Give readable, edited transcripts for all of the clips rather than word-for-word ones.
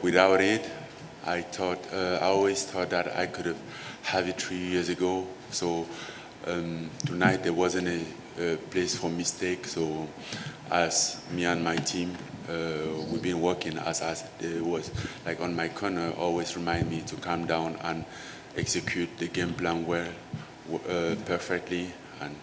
Without it, I always thought that I could have it 3 years ago. So tonight there wasn't a place for mistake. So as me and my team, we've been working as it was like on my corner, always remind me to calm down and execute the game plan well, perfectly, and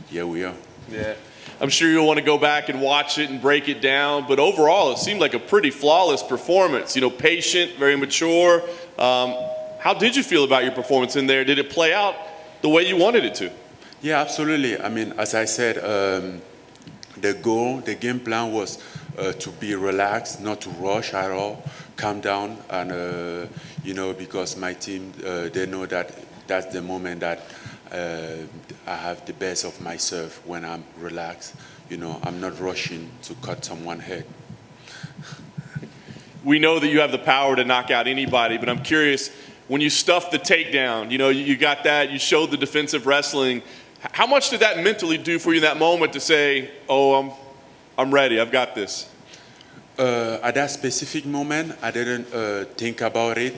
here we are. Yeah. I'm sure you'll want to go back and watch it and break it down, but overall it seemed like a pretty flawless performance. Patient, very mature. How did you feel about your performance in there? Did it play out the way you wanted it to? Yeah, absolutely. I mean, as I said, the game plan was to be relaxed, not to rush at all, calm down, and because my team, they know that that's the moment that I have the best of myself when I'm relaxed. I'm not rushing to cut someone's head. We know that you have the power to knock out anybody, but I'm curious, when you stuffed the takedown, you got that, you showed the defensive wrestling. How much did that mentally do for you in that moment to say, oh, I'm ready, I've got this? At that specific moment, I didn't think about it,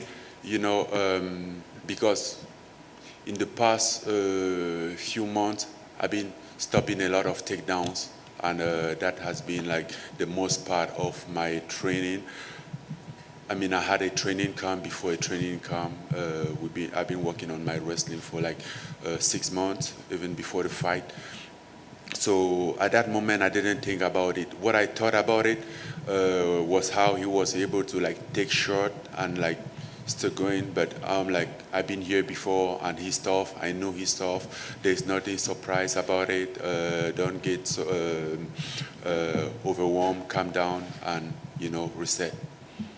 because in the past few months, I've been stopping a lot of takedowns, and that has been like the most part of my training. I mean, I had a training camp before a training camp. I've been working on my wrestling for like 6 months, even before the fight. So at that moment, I didn't think about it. What I thought about it was how he was able to like take shot and like still going. But I've been here before, and he's tough. I know he's tough. There's nothing surprise about it. Don't get overwhelmed. Calm down and reset.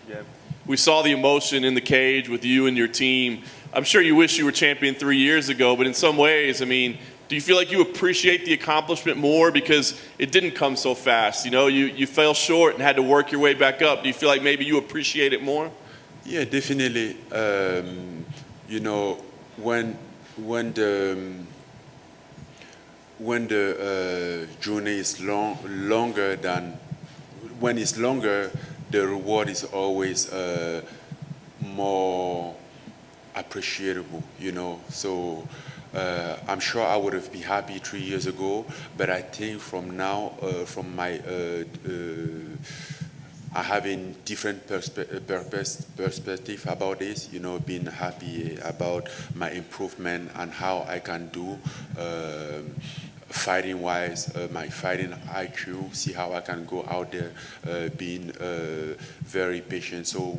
Yeah. We saw the emotion in the cage with you and your team. I'm sure you wish you were champion 3 years ago, but in some ways, I mean, do you feel like you appreciate the accomplishment more because it didn't come so fast? You fell short and had to work your way back up. Do you feel like maybe you appreciate it more? Yeah, definitely. When the journey is longer than when it's longer, the reward is always more appreciable. So I'm sure I would have been happy 3 years ago, but I think from now, from my I have a different perspective about this, being happy about my improvement and how I can do fighting-wise, my fighting IQ, see how I can go out there being very patient. So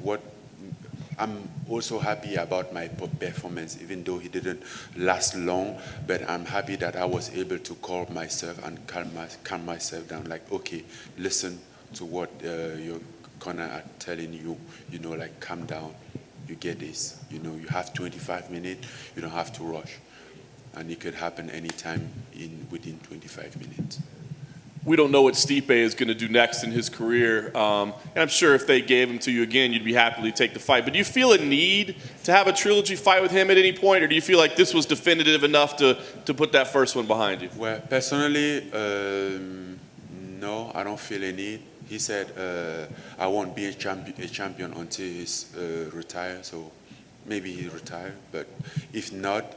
I'm also happy about my performance, even though it didn't last long, but I'm happy that I was able to calm myself and calm myself down, like, okay, listen to what your corner are telling you, like calm down, you get this, you have 25 minutes, you don't have to rush, and it could happen anytime within 25 minutes. We don't know what Stipe is going to do next in his career, and I'm sure if they gave him to you again, you'd be happy to take the fight, but do you feel a need to have a trilogy fight with him at any point, or do you feel like this was definitive enough to put that first one behind you? Well, personally, no, I don't feel a need. He said, I won't be a champion until he's retired, so maybe he retired. But if not,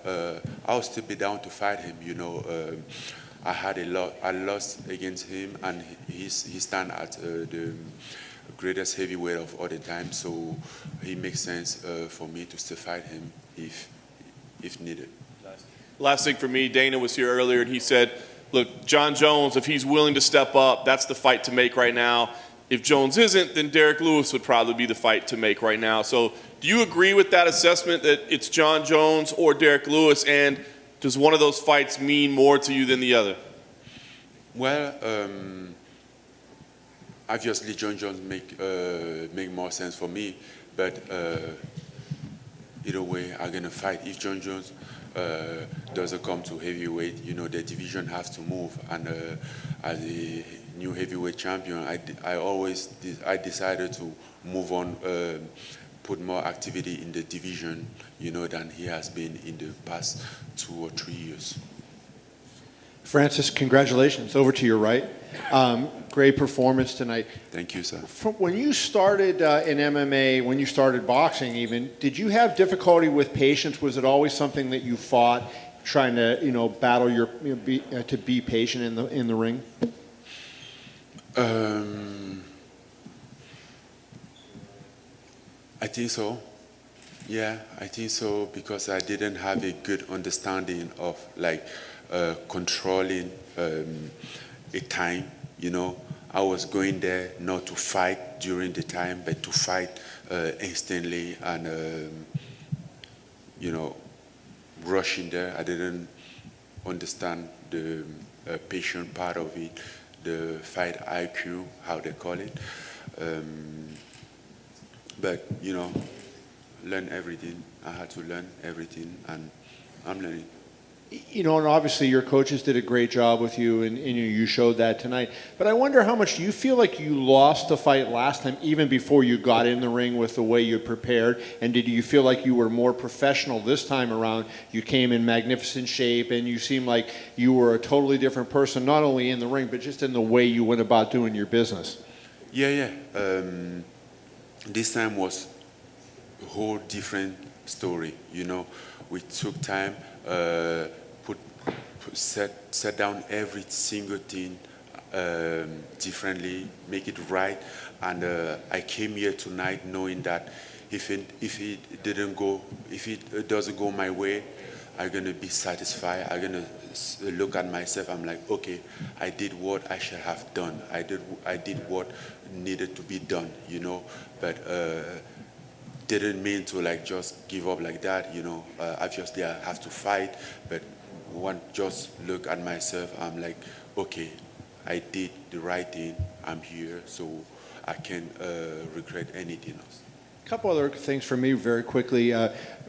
I'll still be down to fight him. I lost against him, and he stands at the greatest heavyweight of all the time, so it makes sense for me to still fight him if needed. Last thing for me, Dana was here earlier, and he said, look, John Jones, if he's willing to step up, that's the fight to make right now. If Jones isn't, then Derek Lewis would probably be the fight to make right now. So do you agree with that assessment that it's John Jones or Derek Lewis, and does one of those fights mean more to you than the other? Well, obviously John Jones make more sense for me, but either way, I'm gonna fight. If John Jones doesn't come to heavyweight, the division has to move. And as a new heavyweight champion, I decided to move on, put more activity in the division, than he has been in the past 2 or 3 years. Francis, congratulations. Over to your right. Great performance tonight. Thank you, sir. When you started in MMA, when you started boxing even, did you have difficulty with patience? Was it always something that you fought, trying to, battle to be patient in the ring? I think so. Yeah, I think so, because I didn't have a good understanding of controlling a time. I was going there not to fight during the time, but to fight instantly, and rushing there. I didn't understand the patient part of it, the fight IQ, how they call it. But learn everything. I had to learn everything, and I'm learning. And obviously your coaches did a great job with you, and you showed that tonight. But I wonder how much do you feel like you lost the fight last time, even before you got in the ring, with the way you prepared? And did you feel like you were more professional this time around? You came in magnificent shape, and you seemed like you were a totally different person, not only in the ring, but just in the way you went about doing your business. Yeah. This time was a whole different story. We took time, set down every single thing differently, make it right, and I came here tonight knowing that if it doesn't go my way, I'm gonna be satisfied. I'm gonna look at myself. I'm like, okay, I did what I should have done. I did what needed to be done. But didn't mean to just give up like that. Obviously I have to fight, but just look at myself. I'm like, okay, I did the right thing. I'm here, so I can't regret anything else. A couple other things for me very quickly.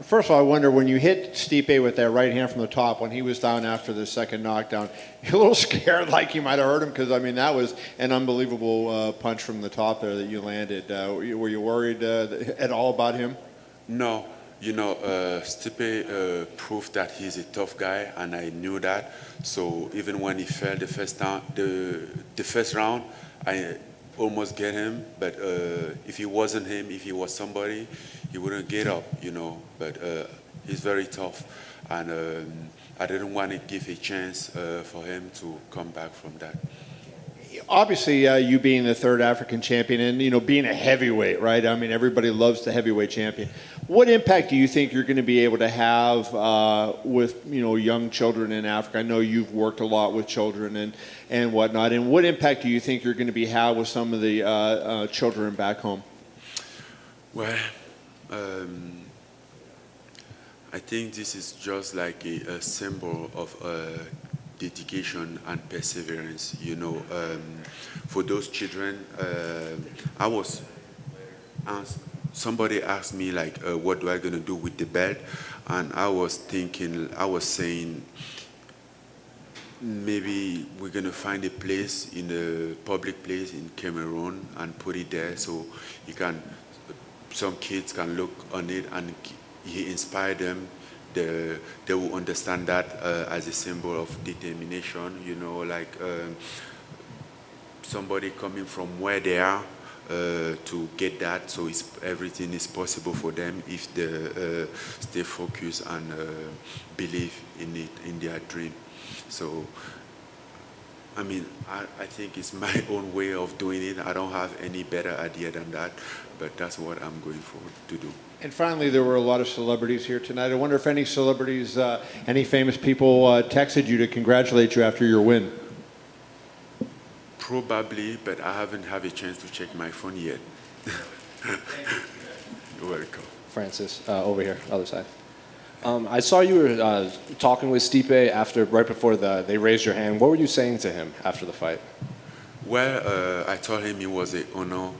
First of all, I wonder, when you hit Stipe with that right hand from the top, when he was down after the second knockdown, you're a little scared like you might have hurt him, because, that was an unbelievable punch from the top there that you landed. Were you worried at all about him? No. Stipe proved that he's a tough guy, and I knew that. So even when he fell the first round, I almost get him, but if he wasn't him, if he was somebody, he wouldn't get up, But he's very tough, and I didn't want to give a chance for him to come back from that. Obviously, you being the third African champion, and being a heavyweight, right? Everybody loves the heavyweight champion. What impact do you think you're going to be able to have with young children in Africa? I know you've worked a lot with children and whatnot. And what impact do you think you're going to have with some of the children back home? Well, I think this is just like a symbol of dedication and perseverance. For those children, somebody asked me what do I gonna do with the belt, and I was saying, maybe we're gonna find a place, in a public place in Cameroon, and put it there so some kids can look on it and he inspire them. They will understand that as a symbol of determination, somebody coming from where they are to get that. So everything is possible for them if they stay focused and believe in it, in their dream. So, I think it's my own way of doing it. I don't have any better idea than that, but that's what I'm going forward to do. And finally, there were a lot of celebrities here tonight. I wonder if any celebrities, any famous people texted you to congratulate you after your win. Probably, but I haven't had a chance to check my phone yet. You're welcome. Francis, over here, other side. I saw you were talking with Stipe right before they raised your hand. What were you saying to him after the fight? Well, I told him it was an honor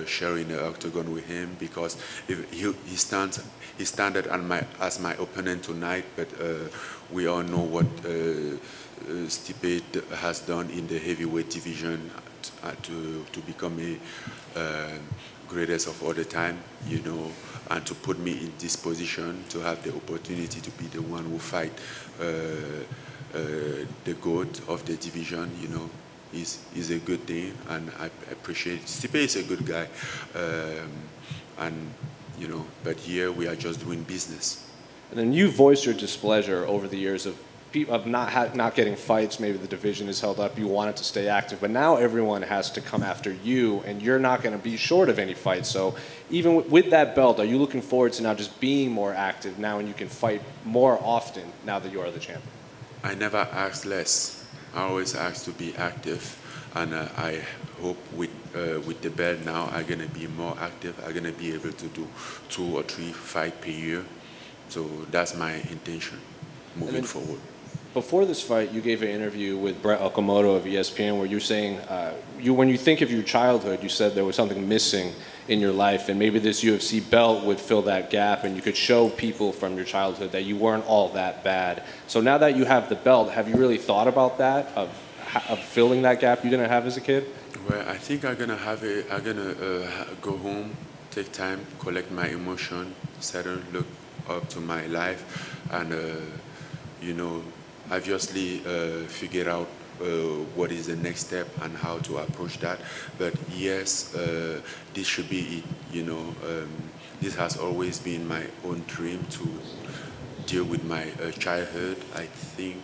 sharing the octagon with him, because he stands as my opponent tonight. But we all know what Stipe has done in the heavyweight division to become a greatest of all the time, and to put me in this position to have the opportunity to be the one who fight the GOAT of the division, is a good thing, and I appreciate it. Stipe is a good guy, and but here we are just doing business. And then you voiced your displeasure over the years of not getting fights. Maybe the division is held up. You wanted to stay active, but now everyone has to come after you, and you're not going to be short of any fights. So even with that belt, are you looking forward to now just being more active now, and you can fight more often now that you are the champion? I never ask less. I always ask to be active, and I hope with the belt now I'm gonna be more active. I'm gonna be able to do 2 or 3 fights per year. So that's my intention moving forward. Before this fight, you gave an interview with Brett Okamoto of ESPN where you're saying, when you think of your childhood, you said there was something missing in your life, and maybe this UFC belt would fill that gap, and you could show people from your childhood that you weren't all that bad. So now that you have the belt, have you really thought about that, of filling that gap you didn't have as a kid? Well, I think I'm gonna go home, take time, collect my emotion, settle, look up to my life, and obviously figure out what is the next step and how to approach that. But yes, this should be it. This has always been my own dream to deal with my childhood. I think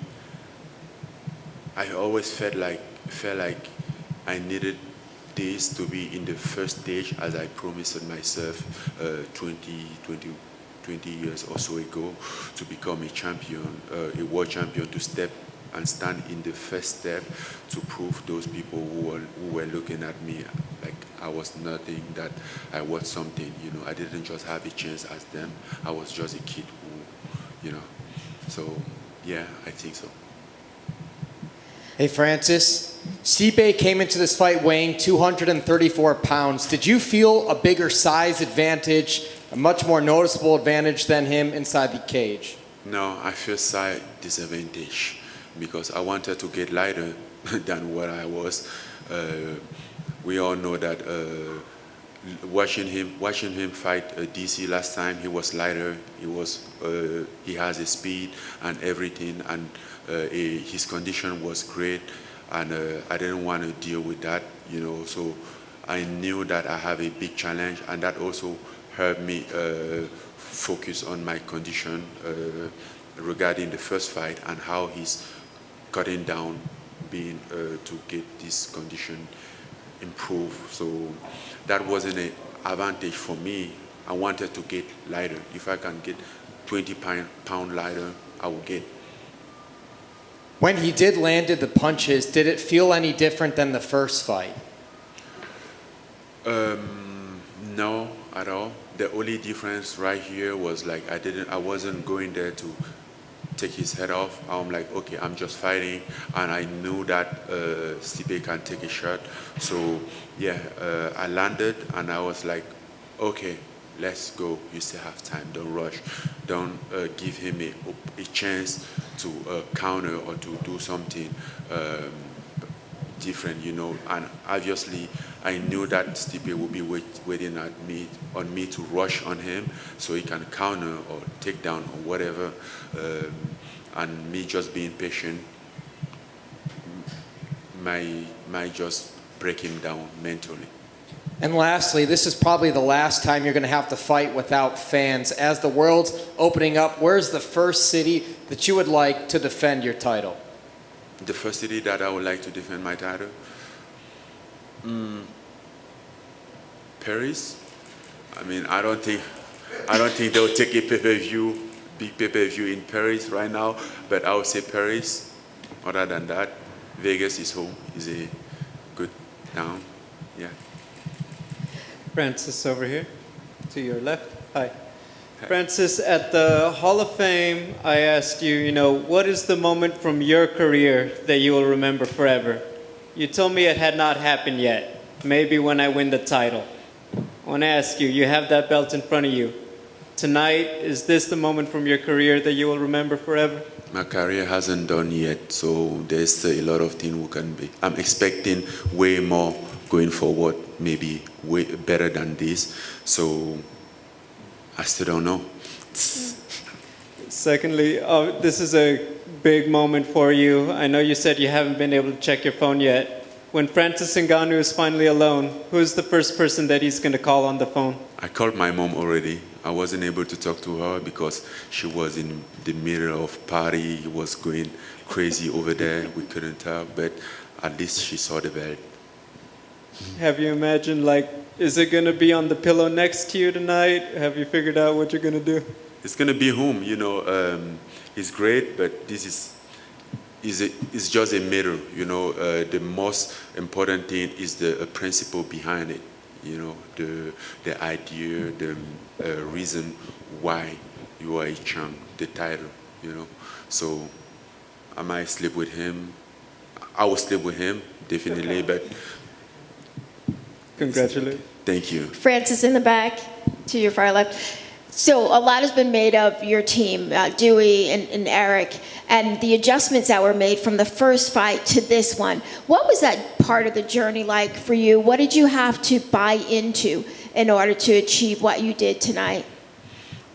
I always felt like I needed this to be in the first stage, as I promised myself 20 years or so ago, to become a champion, a world champion, to step and stand in the first step to prove those people who were looking at me like I was nothing, that I was something. I didn't just have a chance as them. I was just a kid who, So yeah, I think so. Hey, Francis. Stipe came into this fight weighing 234 pounds. Did you feel a bigger size advantage, a much more noticeable advantage than him inside the cage? No, I feel size disadvantage because I wanted to get lighter than what I was. We all know that watching him fight DC last time, he was lighter. He has a speed and everything, and his condition was great, and I didn't want to deal with that, So I knew that I have a big challenge, and that also helped me focus on my condition regarding the first fight and how he's cutting down, to get this condition improved. So that wasn't an advantage for me. I wanted to get lighter. If I can get 20 pound lighter, I will get. When he did landed the punches, did it feel any different than the first fight? No, at all. The only difference right here was like I wasn't going there to take his head off. I'm like, okay, I'm just fighting, and I knew that Stipe can take a shot. So yeah, I landed, and I was like, okay, let's go. You still have time. Don't rush. Don't give him a chance to counter or to do something different, And obviously, I knew that Stipe would be waiting on me to rush on him so he can counter or take down or whatever. And me just being patient might just break him down mentally. And lastly, this is probably the last time you're going to have to fight without fans. As the world's opening up, where's the first city that you would like to defend your title? The first city that I would like to defend my title? Paris. I mean, I don't think they'll take a big pay-per-view in Paris right now, but I would say Paris. Other than that, Vegas is home, is a good town. Yeah. Francis over here, to your left. Hi. Francis, at the Hall of Fame, I asked you, what is the moment from your career that you will remember forever? You told me it had not happened yet. Maybe when I win the title. I want to ask you, you have that belt in front of you. Tonight, is this the moment from your career that you will remember forever? My career hasn't done yet, so there's still a lot of things we can be. I'm expecting way more going forward, maybe way better than this. So I still don't know. Secondly, this is a big moment for you. I know you said you haven't been able to check your phone yet. when Francis Ngannou is finally alone, who's the first person that he's going to call on the phone? I called my mom already. I wasn't able to talk to her because she was in the middle of party. It was going crazy over there. We couldn't talk, but at least she saw the belt. Have you imagined, like, is it going to be on the pillow next to you tonight? Have you figured out what you're going to do? It's gonna be home, you know. It's great, but this is just a mirror, you know. The most important thing is the principle behind it, you know, the idea, the reason why you are a champ, the title, you know. So I might sleep with him. I will sleep with him definitely, but Congratulations. thank you. Francis in the back, to your far left. So a lot has been made of your team, Dewey and Eric, and the adjustments that were made from the first fight to this one. What was that part of the journey like for you? What did you have to buy into in order to achieve what you did tonight?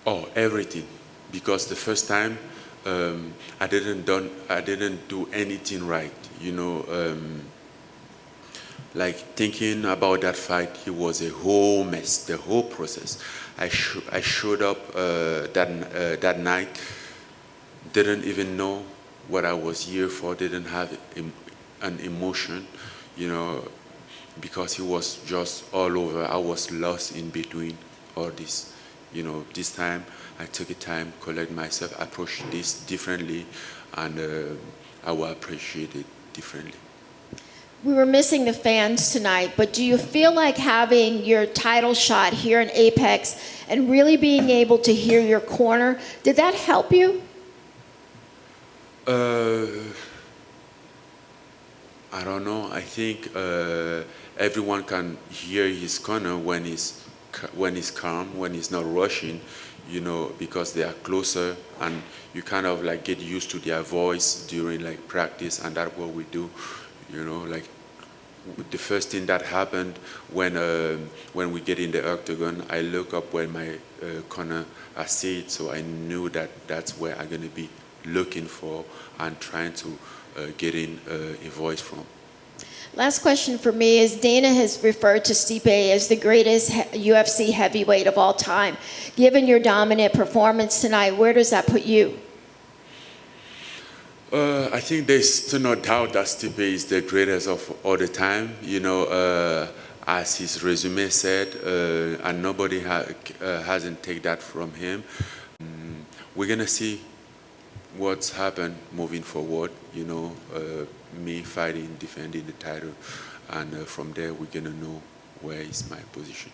Oh, everything. Because the first time I didn't do anything right. You know, like thinking about that fight, it was a whole mess. The whole process. I showed up that night, didn't even know what I was here for. Didn't have an emotion, you know, because it was just all over. I was lost in between all this. You know, this time I took a time, collect myself, approach this differently, and I will appreciate it differently. We were missing the fans tonight, but do you feel like having your title shot here in Apex and really being able to hear your corner, did that help you? I don't know. I think everyone can hear his corner when he's calm, when he's not rushing, you know, because they are closer, and you kind of like get used to their voice during like practice, and that's what we do, you know. Like the first thing that happened when we get in the octagon, I look up when my corner I see it, so I knew that that's where I'm gonna be looking for and trying to get in a voice from. Last question for me is Dana has referred to Stipe as the greatest UFC heavyweight of all time. Given your dominant performance tonight, where does that put you? I think there's still no doubt that Stipe is the greatest of all the time. You know, as his resume said, and nobody hasn't taken that from him. We're gonna see what's happened moving forward. You know, me fighting, defending the title, and from there we're gonna know where is my position.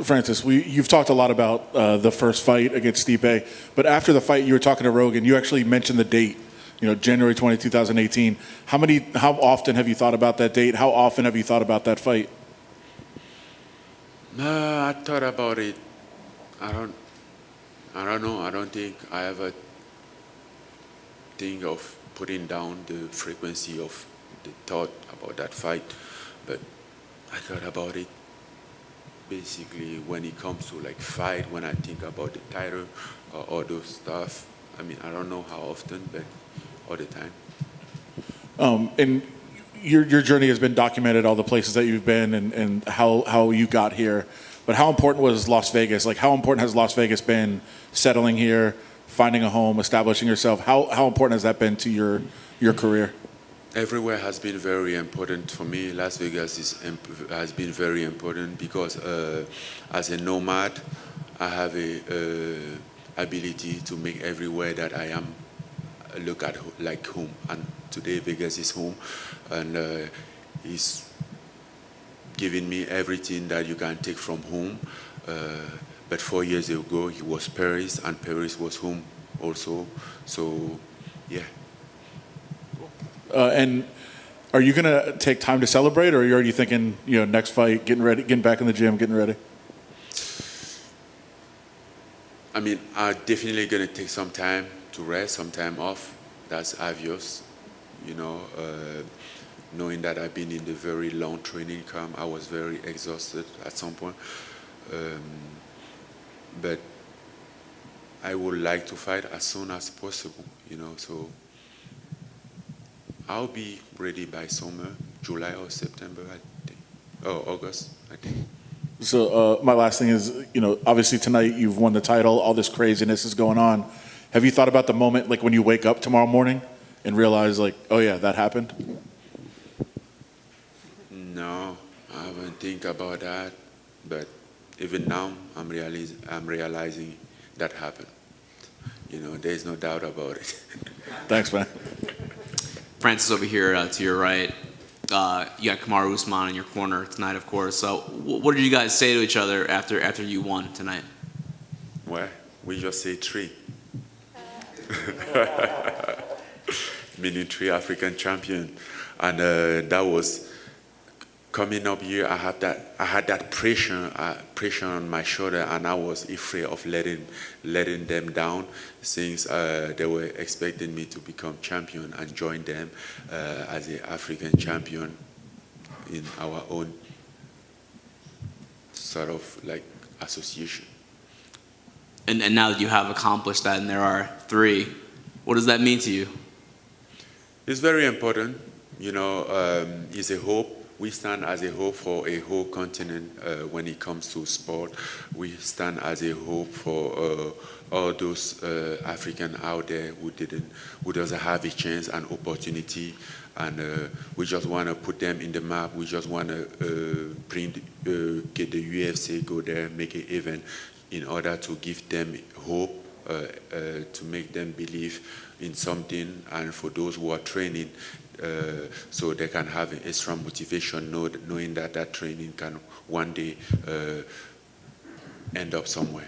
Francis, you've talked a lot about the first fight against Stipe, but after the fight, you were talking to Rogan. You actually mentioned the date, you know, January 20, 2018. How often have you thought about that date? How often have you thought about that fight? I thought about it. I don't know. I don't think I ever think of putting down the frequency of the thought about that fight, but I thought about it. Basically, when it comes to like fight, when I think about the title or all those stuff, I mean, I don't know how often, but all the time. And your journey has been documented, all the places that you've been and how you got here. But how important was Las Vegas? Like, how important has Las Vegas been settling here, finding a home, establishing yourself? How important has that been to your career? Everywhere has been very important for me. Las Vegas has been very important because as a nomad, I have a ability to make everywhere that I am look at like home. And today Vegas is home, and it's giving me everything that you can take from home. But 4 years ago, it was Paris, and Paris was home also. So, yeah. And are you going to take time to celebrate, or are you already thinking, you know, next fight, getting ready, getting back in the gym, getting ready? I mean, I'm definitely going to take some time to rest, some time off. That's obvious, you know, knowing that I've been in the very long training camp. I was very exhausted at some point. But I would like to fight as soon as possible, you know, so I'll be ready by summer, July or September, I think. Oh, August, I think. So my last thing is, obviously tonight you've won the title. All this craziness is going on. Have you thought about the moment, like when you wake up tomorrow morning and realize, like, oh yeah, that happened? No, I haven't think about that. But even now, I'm realizing that happened. There's no doubt about it. Thanks, man. Francis over here to your right. You got Kamaru Usman in your corner tonight, of course. So, what did you guys say to each other after you won tonight? Well, we just say three. Meaning three African champion, and that was coming up here. I had that pressure on my shoulder, and I was afraid of letting them down, since they were expecting me to become champion and join them as an African champion in our own sort of like association. And now that you have accomplished that, and there are three, what does that mean to you? It's very important. It's a hope. We stand as a hope for a whole continent when it comes to sport. We stand as a hope for all those Africans out there who doesn't have a chance and opportunity, and we just want to put them in the map. We just want to get the UFC, go there, make an event in order to give them hope, to make them believe in something, and for those who are training, so they can have an extra motivation, knowing that training can one day end up somewhere.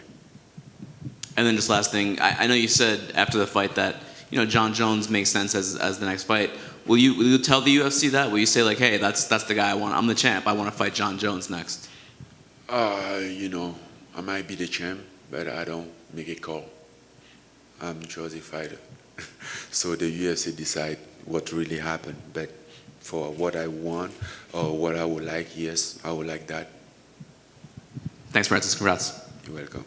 And then just last thing, I know you said after the fight that John Jones makes sense as the next fight. Will you tell the UFC that? Will you say like, hey, that's the guy I want? I'm the champ. I want to fight John Jones next. I might be the champ, but I don't make a call. I'm just a fighter. So the UFC decide what really happened. But for what I want or what I would like, yes, I would like that. Thanks, Francis. Congrats. You're welcome.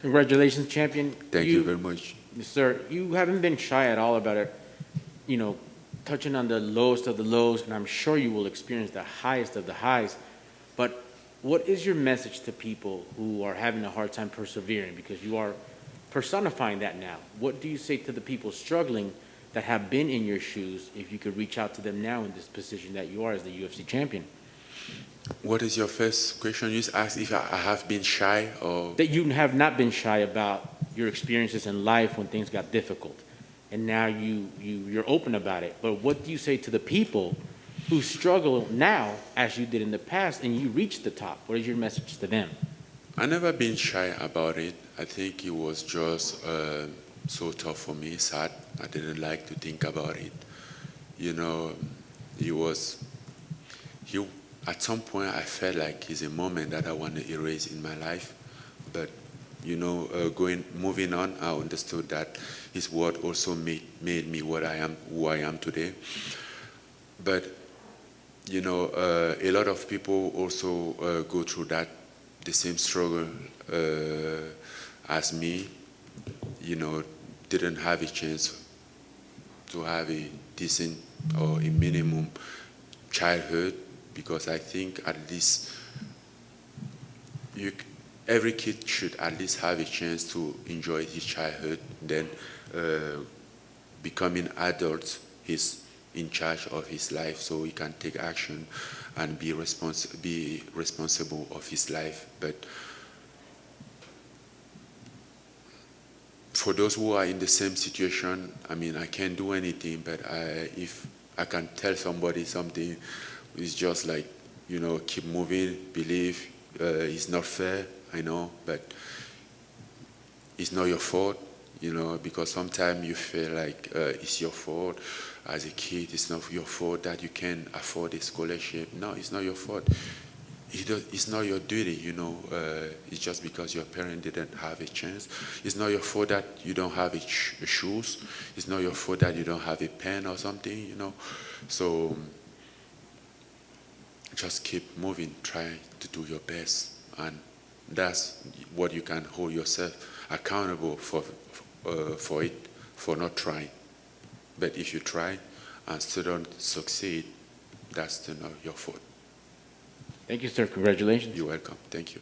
Congratulations, champion. Thank you very much. Sir, you haven't been shy at all about it, touching on the lowest of the lows, and I'm sure you will experience the highest of the highs. But what is your message to people who are having a hard time persevering? Because you are personifying that now. What do you say to the people struggling that have been in your shoes, if you could reach out to them now in this position that you are as the UFC champion? What is your first question? You asked if I have been shy or... That you have not been shy about your experiences in life when things got difficult. And now you're open about it. But what do you say to the people who struggle now as you did in the past and you reached the top? What is your message to them? I never been shy about it. I think it was just so tough for me, sad. I didn't like to think about it. At some point I felt like it's a moment that I want to erase in my life. But, moving on, I understood that is what also made me what I am, who I am today. But, a lot of people also go through the same struggle as me, didn't have a chance to have a decent or a minimum childhood, because I think at least every kid should at least have a chance to enjoy his childhood. Then becoming adult, he's in charge of his life, so he can take action and be responsible of his life. But for those who are in the same situation, I can't do anything, but if I can tell somebody something, it's just like, keep moving, believe. It's not fair, I know, but it's not your fault, because sometimes you feel like it's your fault. As a kid, it's not your fault that you can't afford a scholarship. No, it's not your fault. It's not your duty, it's just because your parent didn't have a chance. It's not your fault that you don't have shoes. It's not your fault that you don't have a pen or something, So just keep moving, try to do your best, and that's what you can hold yourself accountable for not trying. But if you try and still don't succeed, that's still not your fault. Thank you, sir. Congratulations. You're welcome. Thank you.